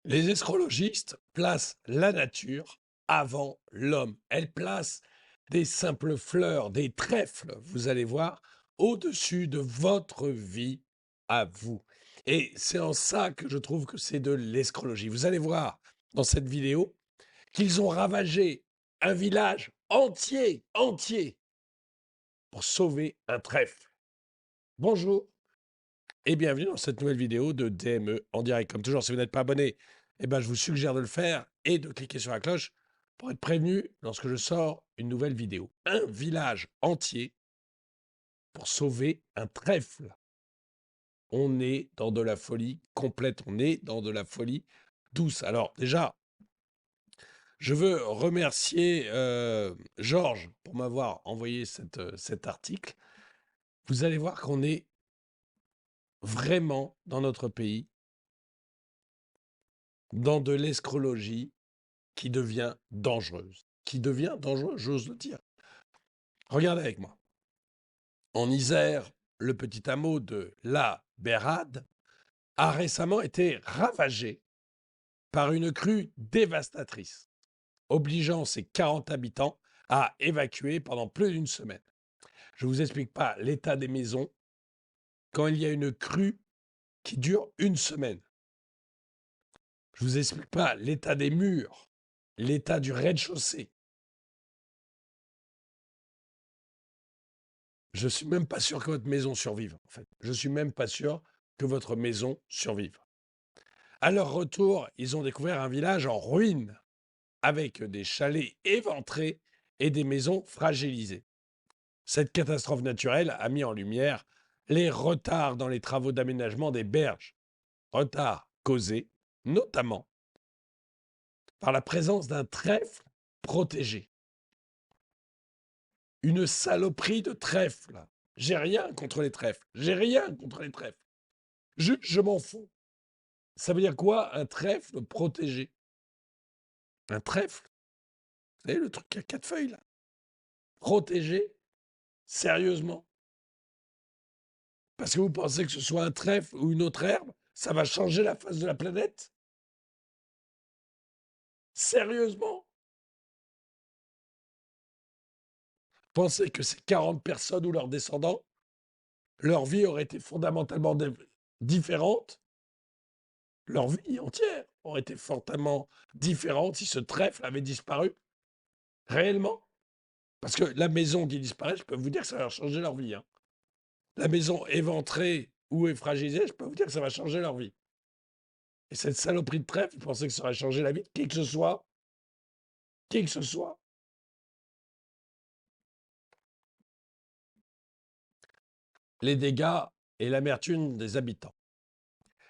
Les astrologistes placent la nature avant l'homme. Elles placent des simples fleurs, des trèfles, vous allez voir, au-dessus de votre vie à vous. Et c'est en ça que je trouve que c'est de l'escrologie. Vous allez voir dans cette vidéo qu'ils ont ravagé un village entier, pour sauver un trèfle. Bonjour et bienvenue dans cette nouvelle vidéo de DME en direct. Comme toujours, si vous n'êtes pas abonné, je vous suggère de le faire et de cliquer sur la cloche pour être prévenu lorsque je sors une nouvelle vidéo. Un village entier pour sauver un trèfle. On est dans de la folie complète, on est dans de la folie douce. Alors déjà, je veux remercier Georges pour m'avoir envoyé cet article. Vous allez voir qu'on est vraiment dans notre pays dans de l'escrologie qui devient dangereuse. Qui devient dangereuse, j'ose le dire. Regardez avec moi. En Isère, le petit hameau de La Bérarde a récemment été ravagé par une crue dévastatrice, obligeant ses 40 habitants à évacuer pendant plus d'une semaine. Je ne vous explique pas l'état des maisons quand il y a une crue qui dure une semaine. Je ne vous explique pas l'état des murs, l'état du rez-de-chaussée. Je suis même pas sûr que votre maison survive, en fait. Je suis même pas sûr que votre maison survive. À leur retour, ils ont découvert un village en ruine, avec des chalets éventrés et des maisons fragilisées. Cette catastrophe naturelle a mis en lumière les retards dans les travaux d'aménagement des berges. Retards causés, notamment, par la présence d'un trèfle protégé. Une saloperie de trèfle. J'ai rien contre les trèfles. J'ai rien contre les trèfles. Je m'en fous. Ça veut dire quoi, un trèfle protégé? Un trèfle? Vous savez, le truc qui a 4 feuilles, là? Protégé? Sérieusement? Parce que vous pensez que ce soit un trèfle ou une autre herbe, ça va changer la face de la planète? Sérieusement? Pensez que ces 40 personnes ou leurs descendants, leur vie aurait été fondamentalement différente? Leur vie entière aurait été fortement différente si ce trèfle avait disparu? Réellement? Parce que la maison qui disparaît, je peux vous dire que ça va changer leur vie, hein. La maison éventrée ou fragilisée, je peux vous dire que ça va changer leur vie. Et cette saloperie de trèfle, vous pensez que ça aurait changé la vie de qui que ce soit? Qui que ce soit? Les dégâts et l'amertume des habitants.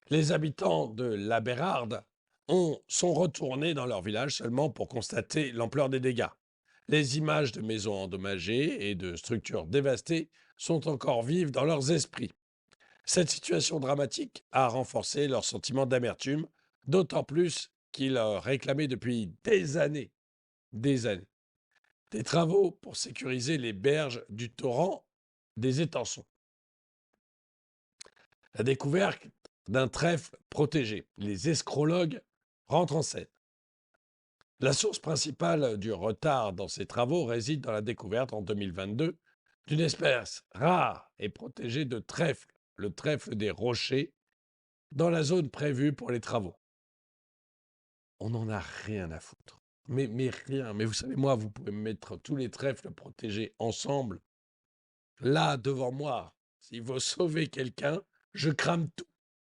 Les habitants de La Bérarde sont retournés dans leur village seulement pour constater l'ampleur des dégâts. Les images de maisons endommagées et de structures dévastées sont encore vives dans leurs esprits. Cette situation dramatique a renforcé leur sentiment d'amertume, d'autant plus qu'ils réclamaient depuis des années, des travaux pour sécuriser les berges du torrent des Étançons. La découverte d'un trèfle protégé. Les escrologues rentrent en scène. La source principale du retard dans ces travaux réside dans la découverte en 2022 d'une espèce rare et protégée de trèfle, le trèfle des rochers, dans la zone prévue pour les travaux. On n'en a rien à foutre. Mais rien. Mais vous savez, moi, vous pouvez me mettre tous les trèfles protégés ensemble, là, devant moi. S'il faut sauver quelqu'un, je crame tout.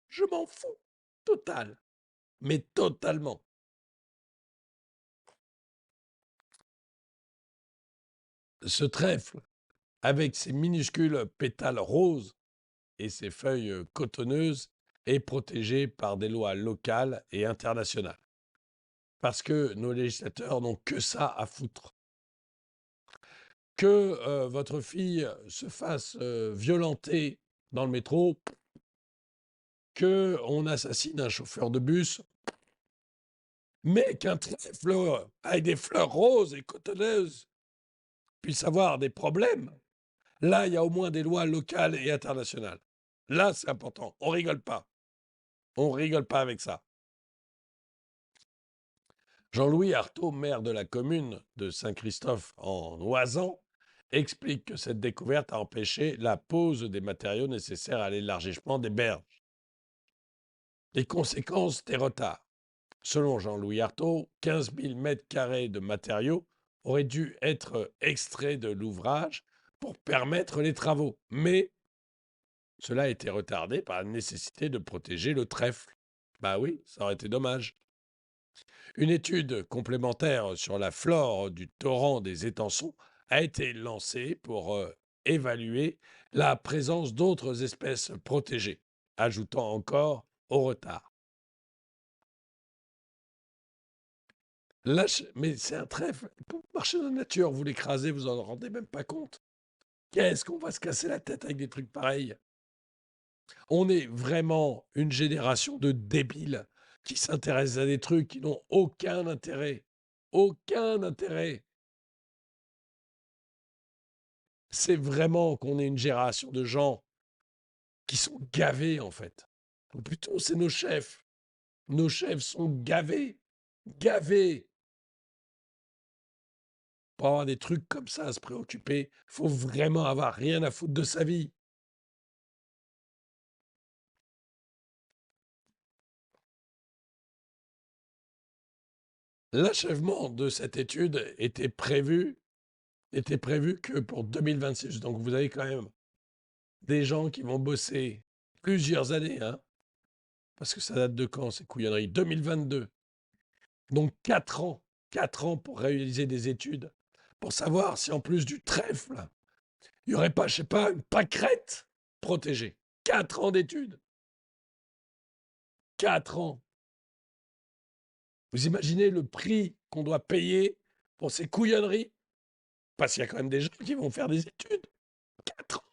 Je m'en fous. Total. Mais totalement. Ce trèfle, avec ses minuscules pétales roses et ses feuilles cotonneuses, est protégé par des lois locales et internationales. Parce que nos législateurs n'ont que ça à foutre. Que votre fille se fasse violenter dans le métro, qu'on assassine un chauffeur de bus, mais qu'un trèfle avec des fleurs roses et cotonneuses puisse avoir des problèmes, là, il y a au moins des lois locales et internationales. Là, c'est important. On rigole pas. On rigole pas avec ça. Jean-Louis Artaud, maire de la commune de Saint-Christophe en Oisans, explique que cette découverte a empêché la pose des matériaux nécessaires à l'élargissement des berges. Les conséquences des retards. Selon Jean-Louis Artaud, 15 000 mètres carrés de matériaux auraient dû être extraits de l'ouvrage pour permettre les travaux. Mais cela a été retardé par la nécessité de protéger le trèfle. Bah oui, ça aurait été dommage. Une étude complémentaire sur la flore du torrent des Étançons a été lancée pour évaluer la présence d'autres espèces protégées, ajoutant encore au retard. Mais c'est un trèfle. Pour marcher dans la nature, vous l'écrasez, vous en rendez même pas compte. Qu'est-ce qu'on va se casser la tête avec des trucs pareils? On est vraiment une génération de débiles qui s'intéressent à des trucs qui n'ont aucun intérêt. Aucun intérêt. C'est vraiment qu'on est une génération de gens qui sont gavés, en fait. Ou plutôt, c'est nos chefs. Nos chefs sont gavés. Gavés. Pour avoir des trucs comme ça à se préoccuper, faut vraiment avoir rien à foutre de sa vie. L'achèvement de cette étude était prévu que pour 2026. Donc vous avez quand même des gens qui vont bosser plusieurs années, hein, parce que ça date de quand ces couillonneries? 2022. Donc 4 ans. 4 ans pour réaliser des études, pour savoir si en plus du trèfle, il n'y aurait pas, je sais pas, une pâquerette protégée. 4 ans d'études. 4 ans. Vous imaginez le prix qu'on doit payer pour ces couillonneries? Parce qu'il y a quand même des gens qui vont faire des études. 4 ans.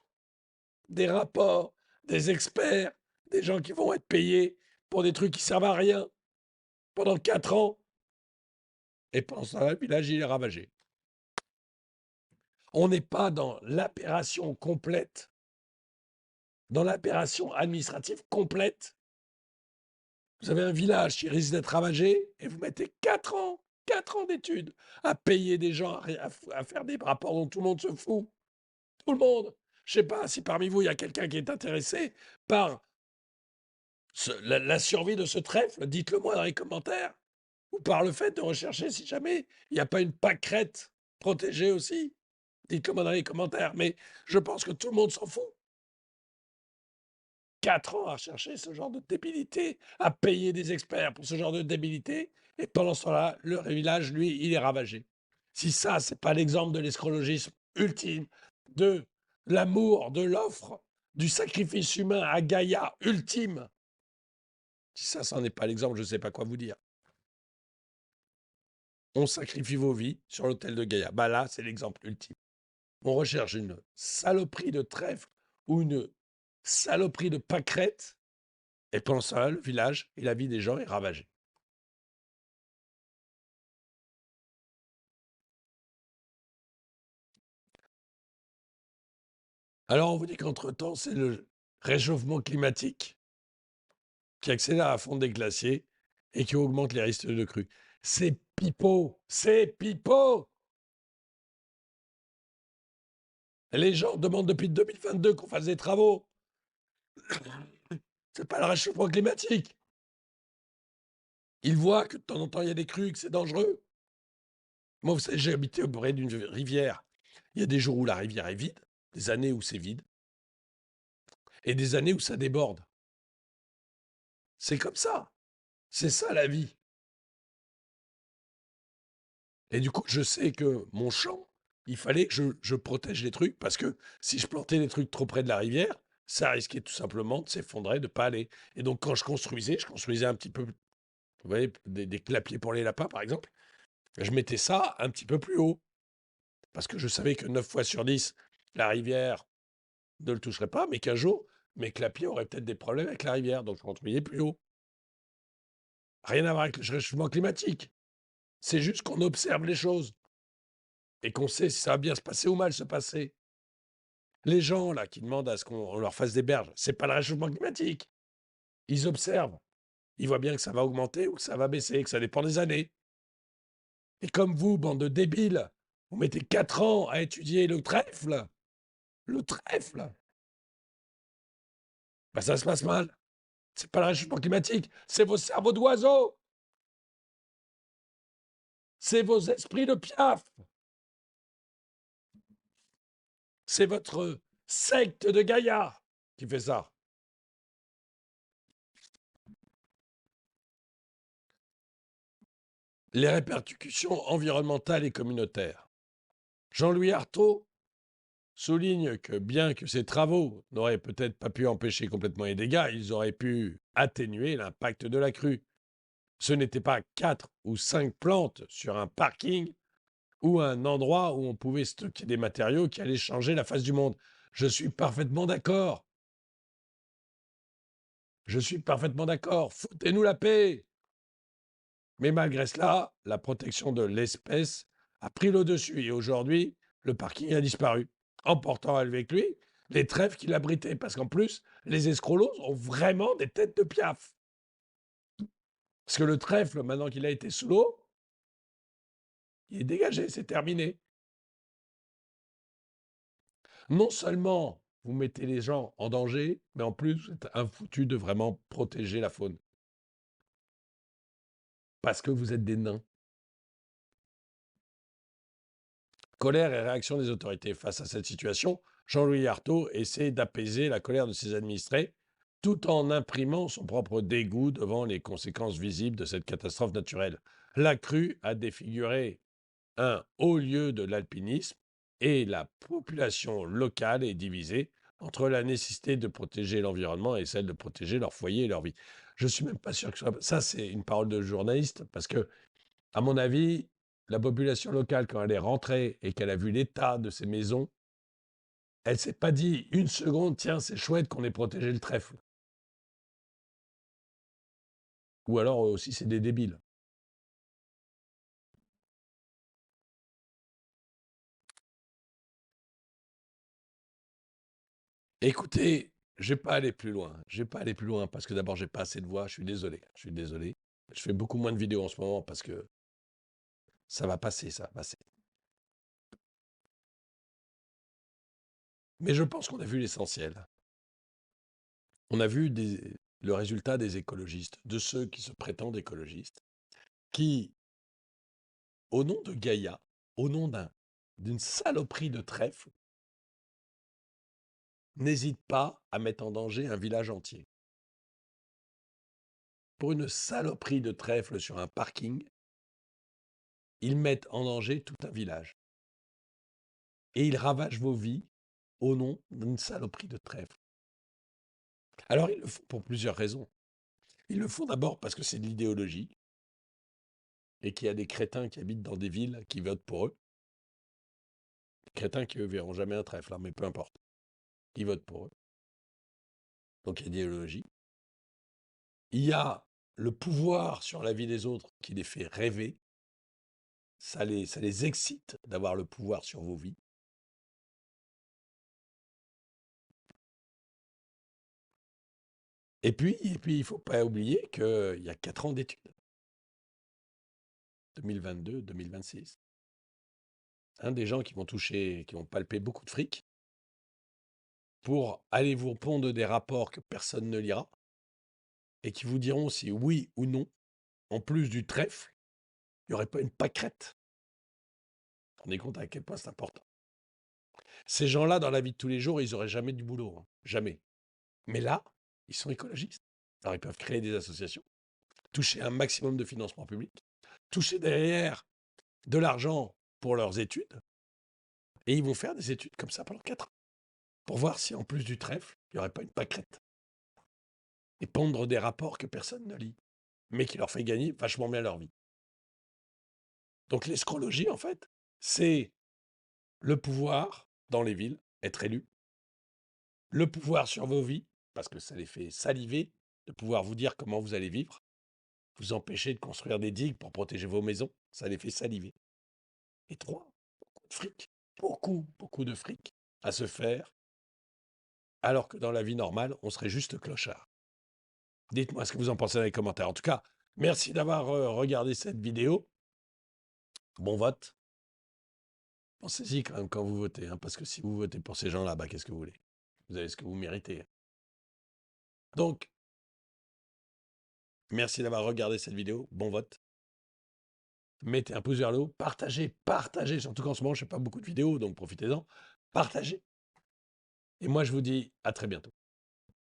Des rapports, des experts, des gens qui vont être payés pour des trucs qui servent à rien pendant 4 ans. Et pendant ce temps-là, le village, il est ravagé. On n'est pas dans l'aberration complète, dans l'aberration administrative complète. Vous avez un village qui risque d'être ravagé et vous mettez 4 ans d'études à payer des gens, à faire des rapports dont tout le monde se fout. Tout le monde. Je ne sais pas si parmi vous, il y a quelqu'un qui est intéressé par la survie de ce trèfle. Dites-le moi dans les commentaires. Ou par le fait de rechercher si jamais il n'y a pas une pâquerette protégée aussi. Dites-le moi dans les commentaires. Mais je pense que tout le monde s'en fout. 4 ans à rechercher ce genre de débilité, à payer des experts pour ce genre de débilité, et pendant ce temps-là, le village, lui, il est ravagé. Si ça, c'est pas l'exemple de l'escrologisme ultime, de l'amour, de l'offre, du sacrifice humain à Gaïa ultime, si ça, c'en est pas l'exemple, je ne sais pas quoi vous dire. On sacrifie vos vies sur l'autel de Gaïa. Bah là, c'est l'exemple ultime. On recherche une saloperie de trèfle ou une saloperie de pâquerette, et pendant ça, le village et la vie des gens est ravagée. Alors, on vous dit qu'entre-temps, c'est le réchauffement climatique qui accélère la fonte des glaciers et qui augmente les risques de crue. C'est pipeau, c'est pipeau. Les gens demandent depuis 2022 qu'on fasse des travaux. C'est pas le réchauffement climatique. Ils voient que de temps en temps, il y a des crues, que c'est dangereux. Moi, vous savez, j'ai habité auprès d'une rivière. Il y a des jours où la rivière est vide, des années où c'est vide, et des années où ça déborde. C'est comme ça. C'est ça la vie. Et du coup, je sais que mon champ, il fallait que je protège les trucs parce que si je plantais les trucs trop près de la rivière, ça risquait tout simplement de s'effondrer, de pas aller. Et donc, quand je construisais un petit peu, vous voyez, des clapiers pour les lapins, par exemple, je mettais ça un petit peu plus haut parce que je savais que 9 fois sur 10, la rivière ne le toucherait pas, mais qu'un jour, mes clapiers auraient peut-être des problèmes avec la rivière, donc je construisais plus haut. Rien à voir avec le réchauffement climatique. C'est juste qu'on observe les choses et qu'on sait si ça va bien se passer ou mal se passer. Les gens là qui demandent à ce qu'on leur fasse des berges, c'est pas le réchauffement climatique. Ils observent. Ils voient bien que ça va augmenter ou que ça va baisser, que ça dépend des années. Et comme vous, bande de débiles, vous mettez 4 ans à étudier le trèfle. Le trèfle. Ben, ça se passe mal. C'est pas le réchauffement climatique, c'est vos cerveaux d'oiseaux. C'est vos esprits de piaf. C'est votre secte de Gaïa qui fait ça. Les répercussions environnementales et communautaires. Jean-Louis Artaud souligne que bien que ces travaux n'auraient peut-être pas pu empêcher complètement les dégâts, ils auraient pu atténuer l'impact de la crue. Ce n'était pas 4 ou 5 plantes sur un parking ou un endroit où on pouvait stocker des matériaux qui allaient changer la face du monde. Je suis parfaitement d'accord. Je suis parfaitement d'accord. Foutez-nous la paix. Mais malgré cela, la protection de l'espèce a pris le dessus et aujourd'hui, le parking a disparu, emportant avec lui les trèfles qui l'abritaient. Parce qu'en plus, les escrolos ont vraiment des têtes de piaf. Parce que le trèfle, maintenant qu'il a été sous l'eau, il est dégagé, c'est terminé. Non seulement vous mettez les gens en danger, mais en plus, vous êtes infoutu de vraiment protéger la faune. Parce que vous êtes des nains. Colère et réaction des autorités. Face à cette situation, Jean-Louis Artaud essaie d'apaiser la colère de ses administrés tout en imprimant son propre dégoût devant les conséquences visibles de cette catastrophe naturelle. La crue a défiguré un haut lieu de l'alpinisme et la population locale est divisée entre la nécessité de protéger l'environnement et celle de protéger leur foyer et leur vie. Je suis même pas sûr que ça c'est une parole de journaliste parce que, à mon avis, la population locale, quand elle est rentrée et qu'elle a vu l'état de ces maisons, elle s'est pas dit une seconde, tiens, c'est chouette qu'on ait protégé le trèfle. Ou alors aussi, c'est des débiles. Écoutez, je vais pas aller plus loin. Je vais pas aller plus loin parce que d'abord, j'ai pas assez de voix. Je suis désolé. Je suis désolé. Je fais beaucoup moins de vidéos en ce moment parce que ça va passer, ça va passer. Mais je pense qu'on a vu l'essentiel. On a vu le résultat des écologistes, de ceux qui se prétendent écologistes, qui, au nom de Gaïa, au nom d'une saloperie de trèfle, n'hésitent pas à mettre en danger un village entier. Pour une saloperie de trèfle sur un parking, ils mettent en danger tout un village. Et ils ravagent vos vies au nom d'une saloperie de trèfle. Alors ils le font pour plusieurs raisons. Ils le font d'abord parce que c'est de l'idéologie et qu'il y a des crétins qui habitent dans des villes qui votent pour eux. Des crétins qui, eux, verront jamais un trèfle, hein, mais peu importe. Ils votent pour eux. Donc il y a l'idéologie. Il y a le pouvoir sur la vie des autres qui les fait rêver. Ça les excite d'avoir le pouvoir sur vos vies. Et puis il ne faut pas oublier qu'il y a 4 ans d'études. 2022, 2026. Des gens qui vont toucher, qui vont palper beaucoup de fric pour aller vous pondre des rapports que personne ne lira et qui vous diront si oui ou non, en plus du trèfle, il n'y aurait pas une pâquerette. Vous vous rendez compte à quel point c'est important. Ces gens-là, dans la vie de tous les jours, ils n'auraient jamais du boulot. Hein. Jamais. Mais là, ils sont écologistes. Alors, ils peuvent créer des associations, toucher un maximum de financement public, toucher derrière de l'argent pour leurs études, et ils vont faire des études comme ça pendant 4 ans, pour voir si, en plus du trèfle, il n'y aurait pas une pâquerette. Et pondre des rapports que personne ne lit, mais qui leur fait gagner vachement bien leur vie. Donc l'escrologie, en fait, c'est le pouvoir dans les villes, être élu, le pouvoir sur vos vies, parce que ça les fait saliver de pouvoir vous dire comment vous allez vivre, vous empêcher de construire des digues pour protéger vos maisons, ça les fait saliver. Et 3, beaucoup de fric, beaucoup de fric à se faire, alors que dans la vie normale, on serait juste clochard. Dites-moi ce que vous en pensez dans les commentaires. En tout cas, merci d'avoir regardé cette vidéo. Bon vote. Pensez-y quand même quand vous votez, hein, parce que si vous votez pour ces gens-là, bah, qu'est-ce que vous voulez? Vous avez ce que vous méritez. Donc, merci d'avoir regardé cette vidéo. Bon vote. Mettez un pouce vers le haut. Partagez, partagez. Surtout qu'en ce moment, je ne fais pas beaucoup de vidéos, donc profitez-en. Partagez. Et moi, je vous dis à très bientôt.